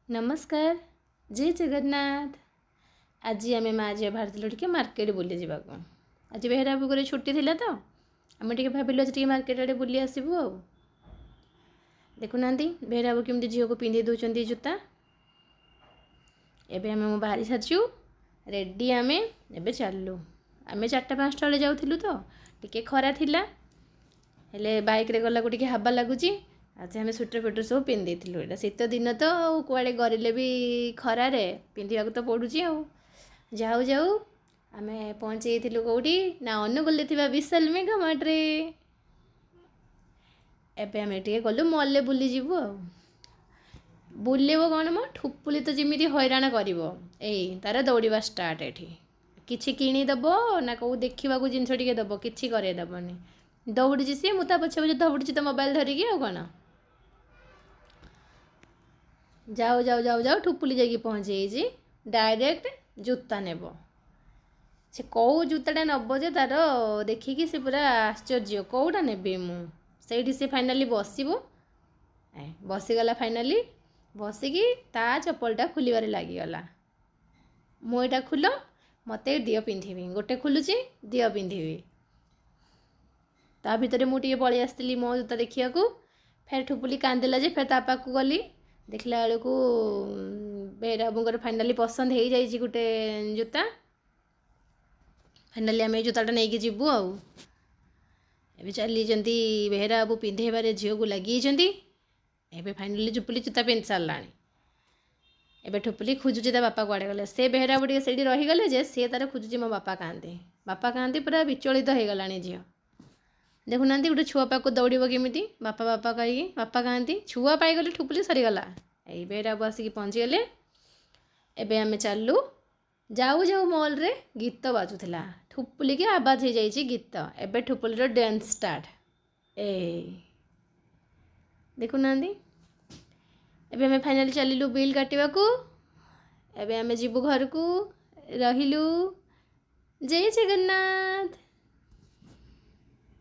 नमस्कार जय जगन्नाथ। आज आम माँ झील बाहर टे मार्केट बुली जावाक। आज बेहरा बुगर छुट्टी थी तो आम टे भाविलु आज मार्केट आड़े बुली आसबू। आ देखुना बेहरा बाबू केमती झील को पिंधे दौरान जूता। एबे आम बाहरी सारचु रेडी आम एबे चलू। आम 4-5टा बेले जाऊँ तो टिके खरा थिला हेले बाइक रे गला को टिके हाबा लगुच। आज आम स्वेटर फेटर सब पिंधि यहाँ शीत दिन तो कुआड़े गले भी खरारे पिंधा तो पड़ू। जाऊ जाऊ आम पहुँचे कौटी ना अनुगुल विशाल मेगा मार्टे। एबे आम टे गलु मल्ले बुली जीवु। बुलेब कौन मो ठुपुली तो जमी हैरान कर तार दौड़ा स्टार्ट एठी किछि किणीदेव ना कौ देखा जिनस टे दब कि करदेवनी दौड़ी सी मुझे पछे पछे दौड़ी तो मोबाइल धरिकी आ कौन जाऊ जाऊ जाऊ जाऊ ठुपुली जाकि पहुँचे डायरेक्ट जूता नेब। से कौ जूताटा नब जे तार देखिकी से पूरा आश्चर्य कौटा नेबी मुझे से फाइनाली बसबू बसीगला फाइनाली बसिकी ता चप्पलटा खोलबार लगिगला। मुझा खोल मत दियो पिंधि गोटे खोलुची दियो पिंधि ता भितर मुझे पलि आसती मो जूता देखा फेर ठुपुली कांदेला जे फेर ता पाक गली देखला बेलू बेहरा बाबूर फाइनाली पसंद हो जाए गोटे जूता। फाइनाली आम जूताटा नहीं जीवु आबे चली बेहरा बाबू पिंधेबार झील को लगी एबे फाइनाली ठुपुली जूता पिंधि सारा। एबे ठुपुली खोजुची ता बापा कुआड़े गले से बेहरा बाबू से रहीगले जे सी तार खोजुची मो बापा कहाँती पूरा विचलित हो गला झील। देखुना गोटे छुआ पाक दौड़ केमी बापा बापा कहीं बापा कहाँती छुआ पाईगले ठुपुली सरीगला। यही बेहरा बाबू आसिक पहुँचीगले। एबे आम चलू जाऊ जाऊ मॉल रे गीत बाजुला ठुपुली की आवाज हो जाए गीत। एबे ठुपुली डांस स्टार्ट देखुना। एबे आम फाइनाली चलिलु बिल काटिबा को। एबे आम जीवु घर को रहिलु। जय जगन्नाथ।